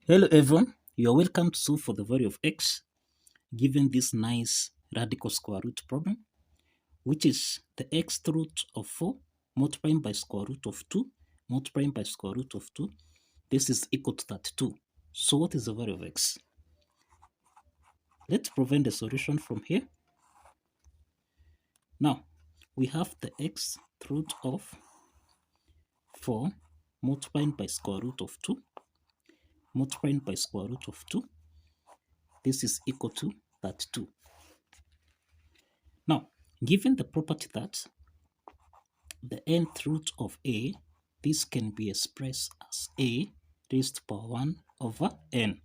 Hello everyone, you are welcome to solve for the value of x given this nice radical square root problem, which is the x root of 4 multiplying by square root of 2 multiplying by square root of 2. This is equal to 32. So what is the value of x? Let's provide the solution from here. Now, we have the x root of 4 multiplying by square root of 2 multiplying by square root of 2. This is equal to 32. Now, given the property that the nth root of a, this can be expressed as a raised to power 1 over n.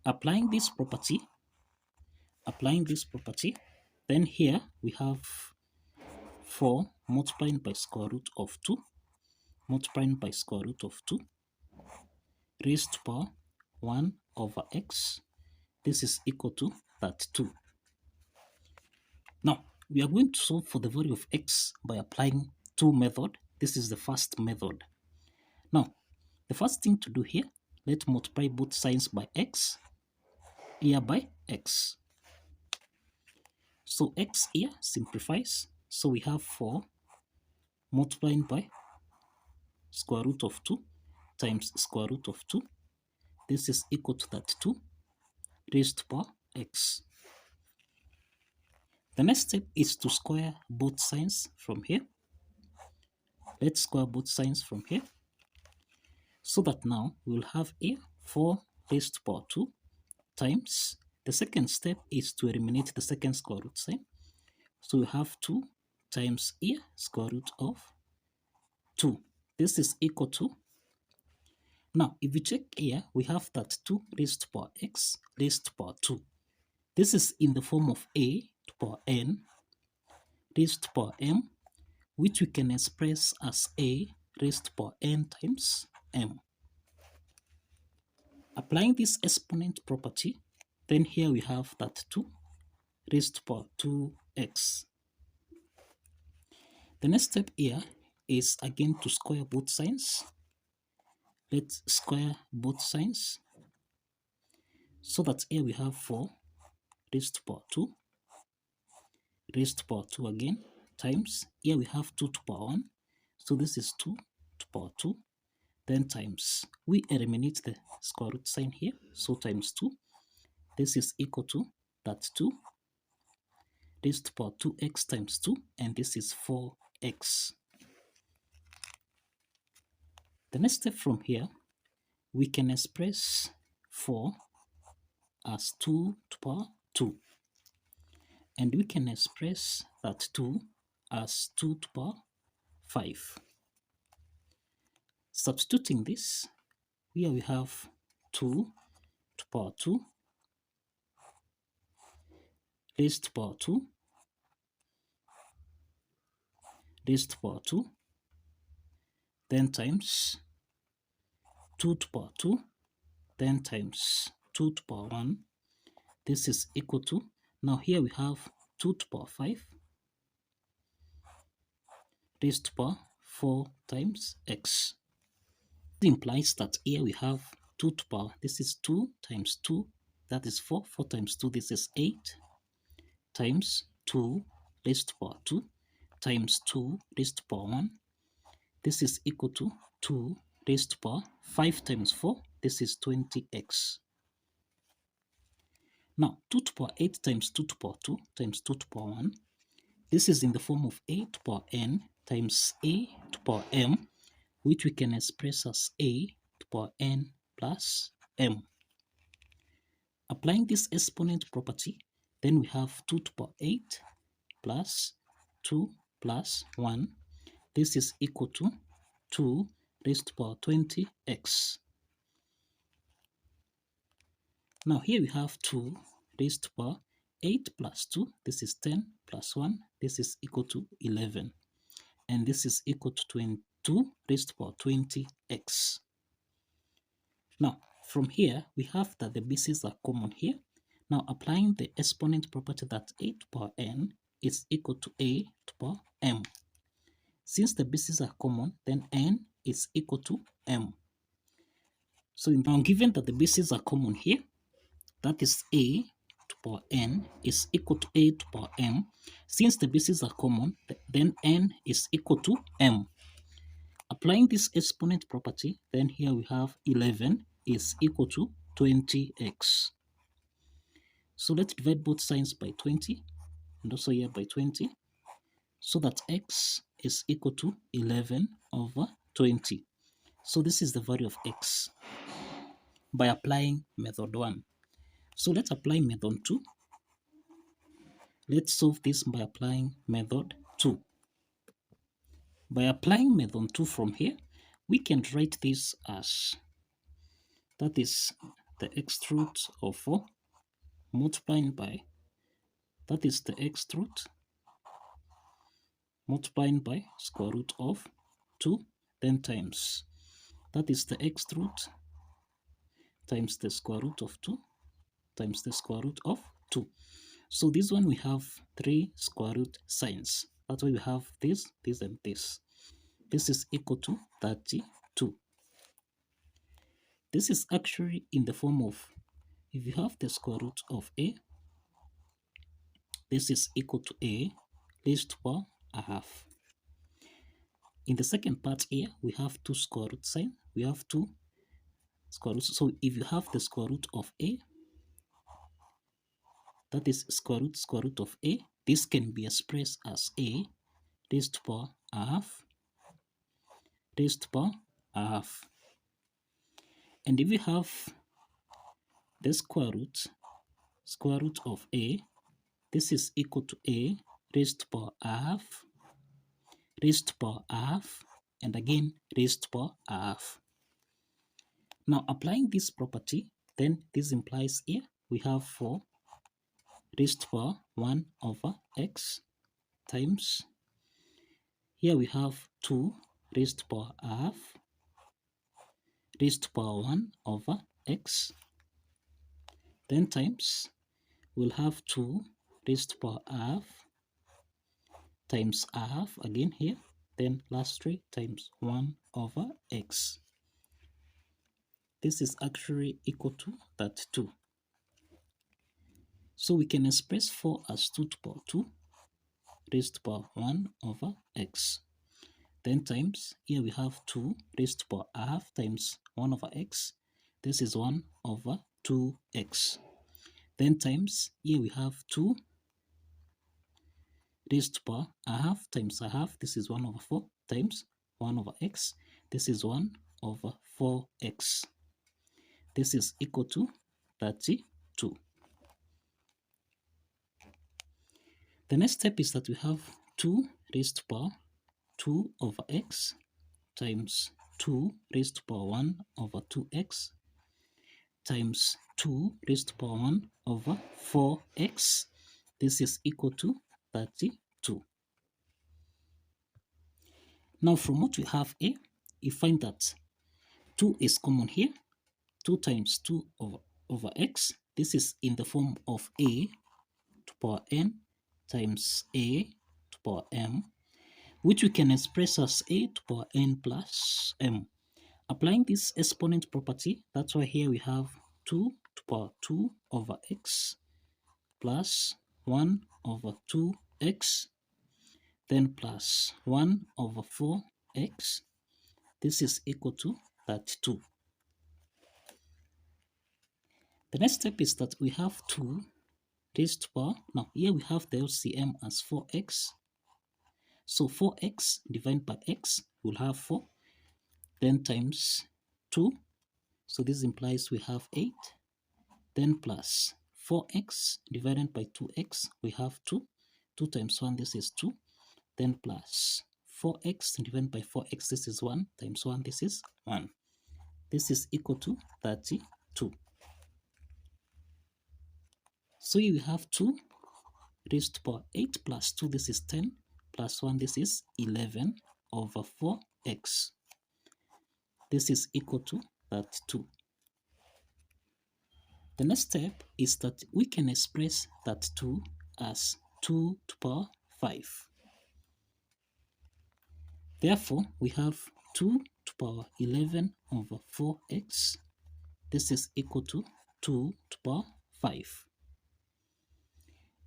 Applying this property, then here we have 4 multiplying by square root of 2 multiplying by square root of 2 raised to power 1 over x. This is equal to 32. Now, we are going to solve for the value of x by applying two methods. This is the first method. Now, the first thing to do here, let's multiply both signs by x, here by x. So x here simplifies. So we have 4 multiplying by square root of 2 times square root of 2. This is equal to 32 raised to power x. The next step is to square both signs from here. Let's square both signs from here. So that now we will have here 4 raised to power 2 times. The second step is to eliminate the second square root sign. So we have 2 times here square root of 2. This is equal to, now if we check here, we have that 2 raised to power x raised to power 2. This is in the form of a to power n raised to power m, which we can express as a raised to power n times m. Applying this exponent property, then here we have that 2 raised to power 2x. The next step here is again to square both signs. Let's square both signs. So that here we have 4 raised to power 2 raised to power 2 again times, here we have 2 to power 1. So this is 2 to power 2. Then times, we eliminate the square root sign here. So times 2. This is equal to that 2 raised to power 2x times 2. And this is 4x. The next step from here, we can express 4 as 2 to power 2. And we can express that 2 as 2 to power 5. Substituting this, here we have 2 to power 2 raised to power 2 raised to power 2, then times 2 to power 2, then times 2 to power 1. This is equal to, now here we have 2 to power 5 raised to power 4 times x. This implies that here we have 2 to power, this is 2 times 2, that is 4, 4 times 2, this is 8, times 2 raised to power 2, times 2 raised to power 1. This is equal to 2 raised to power 5 times 4, this is 20x. Now, 2 to power 8 times 2 to power 2 times 2 to power 1. This is in the form of a to power n times a to power m, which we can express as a to power n plus m. Applying this exponent property, then we have 2 to power 8 plus 2 plus 1. This is equal to 2 raised to power 20x. Now here we have 2 raised to power 8 plus 2. This is 10 plus 1. This is equal to 11. And this is equal to 22 raised to power 20x. Now from here, we have that the bases are common here. Now applying the exponent property that a to power n is equal to a to power m. Since the bases are common, then n is equal to m. So now given that the bases are common here, that is a to power n is equal to a to power m. Since the bases are common, then n is equal to m. Applying this exponent property, then here we have 11 is equal to 20x. So let's divide both signs by 20 and also here by 20, so that x is equal to 11 over 20. So this is the value of x by applying method 1. So let's apply method 2. Let's solve this by applying method 2. By applying method 2 from here, we can write this as, that is the x root of 4 multiplying by, that is the x root multiplying by square root of 2, then times, that is the x root times the square root of 2 times the square root of 2. So this one we have 3 square root signs. That's why we have this, this, and this. This is equal to 32. This is actually in the form of, if you have the square root of a, this is equal to a raised to power a half. In the second part here, we have 2 square root sign. We have 2 square roots. So if you have the square root of a, that is square root of a, this can be expressed as a raised to power a half raised to power a half. And if you have the square root of a, this is equal to a raised to power a half raised to power a half, and again raised to power a half. Now applying this property, then this implies here we have 4 raised to power 1 over x times, here we have 2 raised to power a half raised to power 1 over x, then times, we'll have 2 raised to power a half times a half again here, then lastly times 1 over x. This is actually equal to 32. So we can express 4 as 2 to power 2 raised to power 1 over x. Then times, here we have 2 raised to power a half times 1 over x. This is 1 over 2x. Then times, here we have 2 raised to power a half times a half. This is 1 over 4 times 1 over x. This is 1 over 4x. This is equal to 32. The next step is that we have 2 raised to power 2 over x times 2 raised to power 1 over 2x times 2 raised to power 1 over 4x. This is equal to 32. Now from what we have here, you find that 2 is common here. 2 times 2 over x. This is in the form of a to power n times a to power m, which we can express as a to power n plus m. Applying this exponent property, that's why here we have 2 to power 2 over x plus 1 over 2x, then plus 1 over 4x. This is equal to 32. The next step is that we have 2 raised to power, now here we have the LCM as 4x. So 4x divided by x will have 4, then times 2. So this implies we have 8, then plus 4x divided by 2x, we have 2. 2 times 1, this is 2. Then plus 4x divided by 4x, this is 1, times 1, this is 1. This is equal to 32. So here we have 2 raised to power 8 plus 2, this is 10, plus 1, this is 11 over 4x. This is equal to 32. The next step is that we can express 32 as 2 to power 5. Therefore, we have 2 to power 11 over 4x this is equal to 2 to the power 5.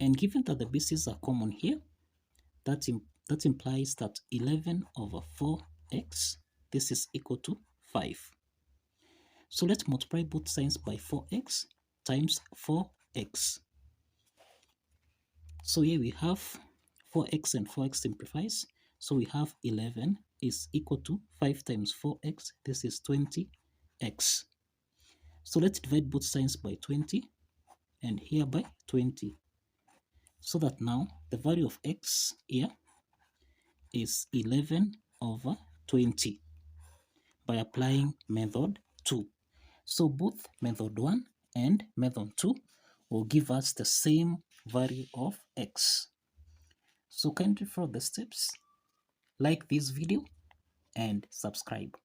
And given that the bases are common here, that implies that 11 over 4x, this is equal to 5. So let's multiply both signs by 4x times 4x. So here we have 4x and 4x simplifies. So we have 11 is equal to 5 times 4x. This is 20x. So let's divide both signs by 20 and here by 20. So that now the value of x here is 11 over 20 by applying method 2. So both method 1 and method 2 will give us the same value of x. So kindly follow the steps, like this video, and subscribe.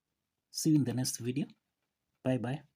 See you in the next video. Bye bye.